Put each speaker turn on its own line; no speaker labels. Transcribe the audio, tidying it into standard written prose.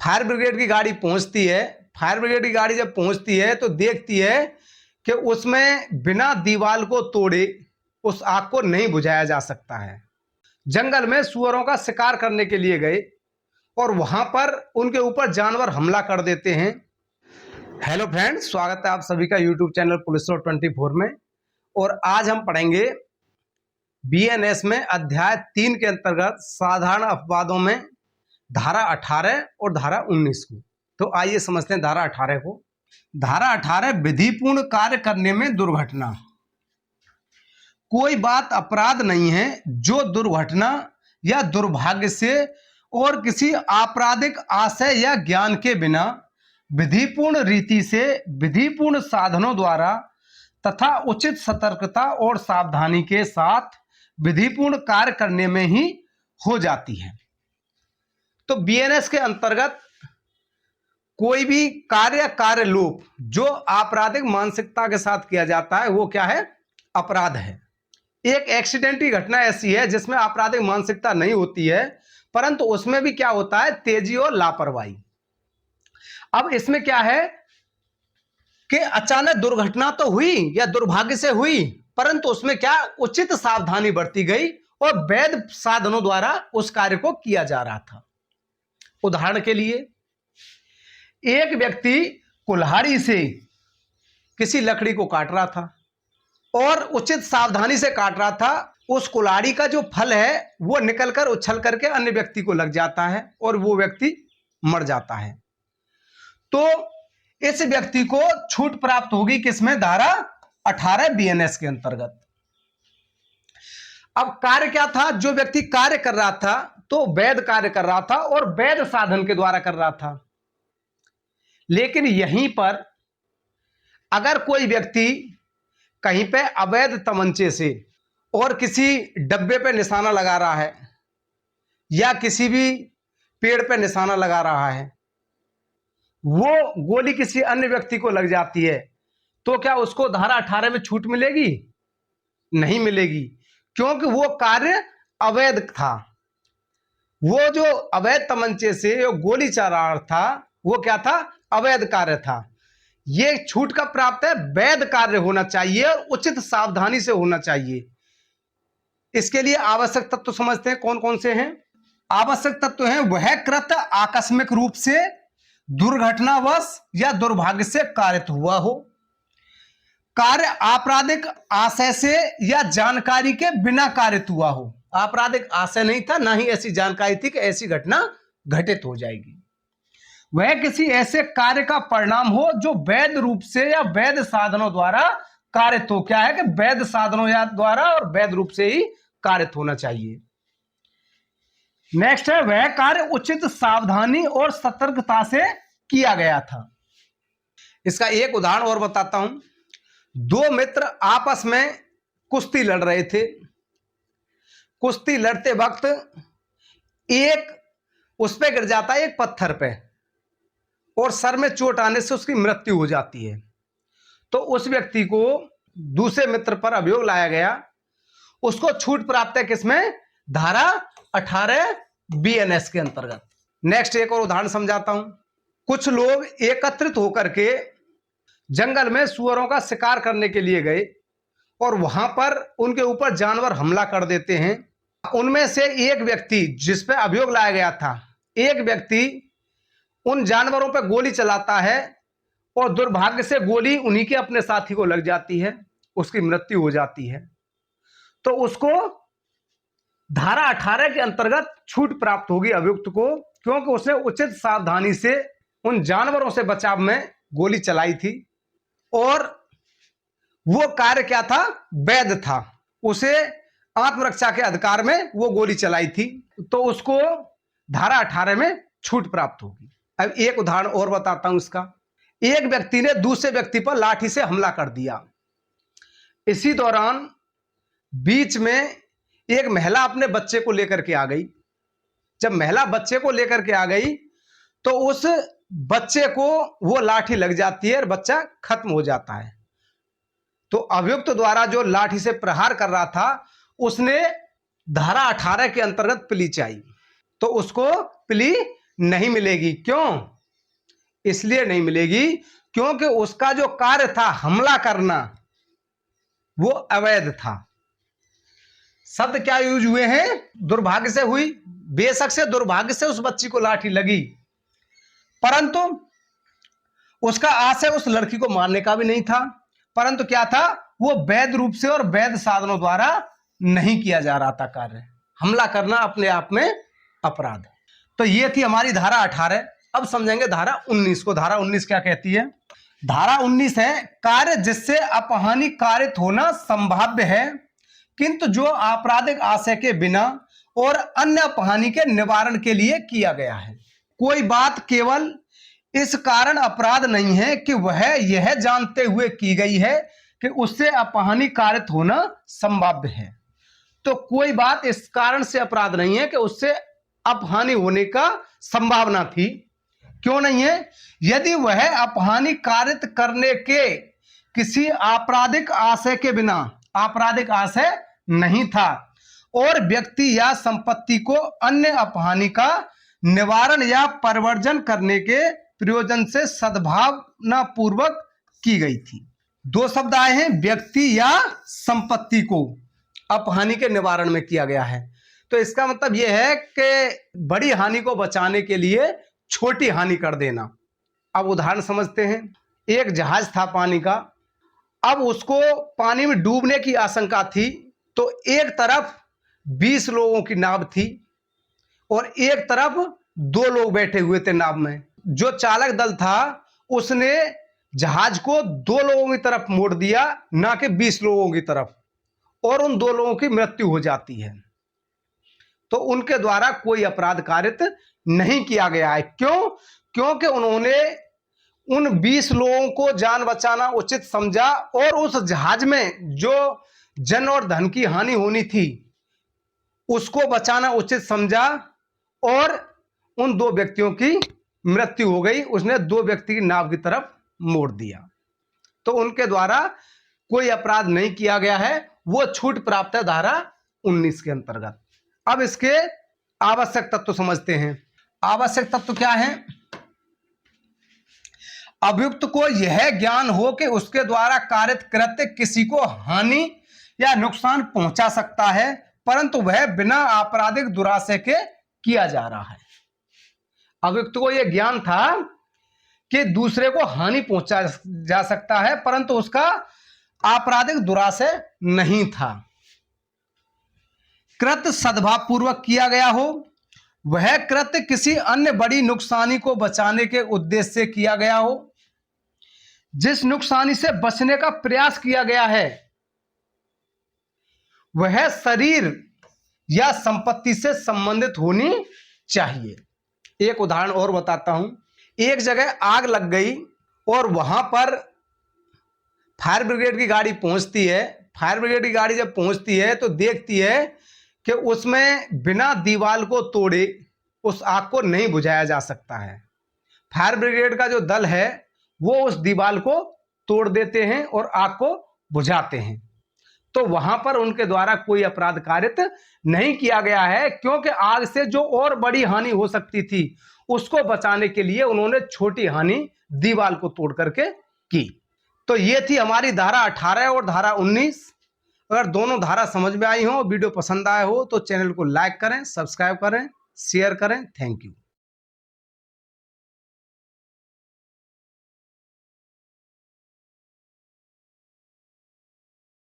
Fire brigade की गाड़ी पहुंचती है। फायर ब्रिगेड की गाड़ी जब पहुंचती है तो देखती है कि उसमें बिना दीवार को तोड़े उस आग को नहीं बुझाया जा सकता है। जंगल में सुअरों का शिकार करने के लिए गए और वहां पर उनके ऊपर जानवर हमला कर देते हैं। हेलो फ्रेंड्स, स्वागत है आप सभी का यूट्यूब चैनल पुलिस 24 में। और आज हम पढ़ेंगे बीएनएस में अध्याय 3 के अंतर्गत साधारण अपवादों में धारा 18 और धारा 19 को। तो आइए समझते हैं धारा 18 को। धारा 18 विधिपूर्ण कार्य करने में दुर्घटना। कोई बात अपराध नहीं है जो दुर्घटना या दुर्भाग्य से और किसी आपराधिक आशय या ज्ञान के बिना विधिपूर्ण रीति से विधिपूर्ण साधनों द्वारा तथा उचित सतर्कता और सावधानी के साथ विधिपूर्ण कार्य करने में ही हो जाती है। तो बीएनएस के अंतर्गत कोई भी कार्य लोप जो आपराधिक मानसिकता के साथ किया जाता है वो क्या है? अपराध है। एक एक्सीडेंट की घटना ऐसी है जिसमें आपराधिक मानसिकता नहीं होती है, परंतु उसमें भी क्या होता है? तेजी और लापरवाही। अब इसमें क्या है कि अचानक दुर्घटना तो हुई या दुर्भाग्य से हुई, परंतु उसमें क्या उचित सावधानी बरती गई और वैध साधनों द्वारा उस कार्य को किया जा रहा था। उदाहरण के लिए, एक व्यक्ति कुल्हाड़ी से किसी लकड़ी को काट रहा था और उचित सावधानी से काट रहा था। उस कुल्हाड़ी का जो फल है वो निकलकर उछल करके अन्य व्यक्ति को लग जाता है और वो व्यक्ति मर जाता है। तो इस व्यक्ति को छूट प्राप्त होगी किसमें? धारा 18 बीएनएस के अंतर्गत। अब कार्य क्या था? जो व्यक्ति कार्य कर रहा था तो वैध कार्य कर रहा था और वैध साधन के द्वारा कर रहा था। लेकिन यहीं पर अगर कोई व्यक्ति कहीं पे अवैध तमंचे से और किसी डब्बे पे निशाना लगा रहा है या किसी भी पेड़ पे निशाना लगा रहा है, वो गोली किसी अन्य व्यक्ति को लग जाती है, तो क्या उसको धारा 18 में छूट मिलेगी? नहीं मिलेगी, क्योंकि वो कार्य अवैध था। वो जो अवैध तमंचे से जो गोली चला रहा था वो क्या था? अवैध कार्य था। ये छूट कब प्राप्त है? वैध कार्य होना चाहिए और उचित सावधानी से होना चाहिए। इसके लिए आवश्यक तत्व समझते हैं कौन कौन से हैं। आवश्यक तत्व हैं वह कृत्य आकस्मिक रूप से, दुर्घटनावश या दुर्भाग्य से कारित हुआ हो, कार्य आपराधिक आशय से या जानकारी के बिना कारित हुआ हो। आपराधिक आशय नहीं था, ना ही ऐसी जानकारी थी कि ऐसी घटना घटित हो जाएगी। वह किसी ऐसे कार्य का परिणाम हो जो वैध रूप से या वैध साधनों द्वारा कारित हो। क्या है कि वैध साधनों या द्वारा और वैध रूप से ही कारित होना चाहिए। नेक्स्ट है वह कार्य उचित सावधानी और सतर्कता से किया गया था। इसका एक उदाहरण और बताता हूं। दो मित्र आपस में कुश्ती लड़ रहे थे। कुश्ती लड़ते वक्त एक उस पे गिर जाता है एक पत्थर पे और सर में चोट आने से उसकी मृत्यु हो जाती है। तो उस व्यक्ति को दूसरे मित्र पर अभियोग लाया गया। उसको छूट प्राप्त है किसमें? धारा 18 बीएनएस के अंतर्गत। नेक्स्ट एक और उदाहरण समझाता हूं। कुछ लोग एकत्रित होकर के जंगल में सुअरों का शिकार करने के लिए गए और वहां पर उनके ऊपर जानवर हमला कर देते हैं। उनमें से एक व्यक्ति जिस पे अभियोग लाया गया था, एक व्यक्ति उन जानवरों पर गोली चलाता है और दुर्भाग्य से गोली उन्हीं के अपने साथी को लग जाती है, उसकी मृत्यु हो जाती है। तो उसको धारा 18 के अंतर्गत छूट प्राप्त होगी अभियुक्त को, क्योंकि उसने उचित सावधानी से उन जानवरों से बचाव में गोली चलाई थी और वो कार्य क्या था? वैध था। उसे आत्मरक्षा के अधिकार में वो गोली चलाई थी, तो उसको धारा 18 में छूट प्राप्त होगी। अब एक उदाहरण और बताता हूं इसका। एक व्यक्ति ने दूसरे व्यक्ति पर लाठी से हमला कर दिया। इसी दौरान बीच में एक महिला अपने बच्चे को लेकर के आ गई। जब महिला बच्चे को लेकर के आ गई तो उस बच्चे को वो लाठी लग जाती है और बच्चा खत्म हो जाता है। तो अभियुक्त द्वारा जो लाठी से प्रहार कर रहा था उसने धारा 18 के अंतर्गत प्ली चाहिए, तो उसको प्ली नहीं मिलेगी। क्यों? इसलिए नहीं मिलेगी क्योंकि उसका जो कार्य था हमला करना वो अवैध था। शब्द क्या यूज हुए हैं? दुर्भाग्य से हुई। बेशक से दुर्भाग्य से उस बच्ची को लाठी लगी, परंतु उसका आशय उस लड़की को मारने का भी नहीं था। परंतु क्या था? वो वैध रूप से और वैध साधनों द्वारा नहीं किया जा रहा था कार्य। हमला करना अपने आप में अपराध है। तो ये थी हमारी धारा 18। अब समझेंगे धारा 19 को। धारा 19 क्या कहती है? धारा 19 है, कार्य जिससे अपहानि कारित होना संभाव्य है किंतु जो आपराधिक आशय के बिना और अन्य अपहानि के निवारण के लिए किया गया है। कोई बात केवल इस कारण अपराध नहीं है कि वह यह जानते हुए की गई है कि उससे अपहानि कारित होना संभाव्य है। तो कोई बात इस कारण से अपराध नहीं है कि उससे अपहानि होने का संभावना थी। क्यों नहीं है? यदि वह अपहानि कारित करने के किसी आपराधिक आशय के बिना, आपराधिक आशय नहीं था, और व्यक्ति या संपत्ति को अन्य अपहानि का निवारण या परिवर्जन करने के प्रयोजन से सद्भावना पूर्वक की गई थी। दो शब्द आए हैं, व्यक्ति या संपत्ति को अपहानि के निवारण में किया गया है। तो इसका मतलब यह है कि बड़ी हानि को बचाने के लिए छोटी हानि कर देना। अब उदाहरण समझते हैं। एक जहाज था पानी का, अब उसको पानी में डूबने की आशंका थी। तो एक तरफ 20 लोगों की नाव थी और एक तरफ 2 लोग बैठे हुए थे नाव में। जो चालक दल था उसने जहाज को 2 लोगों की तरफ मोड़ दिया, ना कि 20 लोगों की तरफ, और उन 2 लोगों की मृत्यु हो जाती है। तो उनके द्वारा कोई अपराध कारित नहीं किया गया है। क्यों? क्योंकि उन्होंने उन 20 लोगों को जान बचाना उचित समझा और उस जहाज में जो जन और धन की हानि होनी थी उसको बचाना उचित समझा, और उन 2 व्यक्तियों की मृत्यु हो गई। उसने 2 व्यक्ति की नाव की तरफ मोड़ दिया। तो उनके द्वारा कोई अपराध नहीं किया गया है, वो छूट प्राप्त है धारा 19 के अंतर्गत। अब इसके आवश्यक तत्व समझते हैं। आवश्यक तत्व क्या है? अभियुक्त को यह ज्ञान हो कि उसके द्वारा कारित कृत्य किसी को हानि या नुकसान पहुंचा सकता है, परंतु वह बिना आपराधिक दुराशय के किया जा रहा है। अभियुक्त को यह ज्ञान था कि दूसरे को हानि पहुंचा जा सकता है, परंतु उसका आपराधिक दुराशय नहीं था। कृत्य सद्भावपूर्वक किया गया हो, वह कृत्य किसी अन्य बड़ी नुकसानी को बचाने के उद्देश्य से किया गया हो, जिस नुकसानी से बचने का प्रयास किया गया है वह शरीर या संपत्ति से संबंधित होनी चाहिए। एक उदाहरण और बताता हूं। एक जगह आग लग गई और वहां पर फायर ब्रिगेड की गाड़ी पहुंचती है। फायर ब्रिगेड की गाड़ी जब पहुंचती है तो देखती है कि उसमें बिना दीवार को तोड़े उस आग को नहीं बुझाया जा सकता है। फायर ब्रिगेड का जो दल है वो उस दीवार को तोड़ देते हैं और आग को बुझाते हैं। तो वहां पर उनके द्वारा कोई अपराध कारित नहीं किया गया है, क्योंकि आग से जो और बड़ी हानि हो सकती थी उसको बचाने के लिए उन्होंने छोटी हानि दीवार को तोड़ करके की। तो ये थी हमारी धारा 18 और धारा 19। अगर दोनों धारा समझ में आई हो, वीडियो पसंद आया हो तो चैनल को लाइक करें, सब्सक्राइब करें, शेयर करें। Thank you.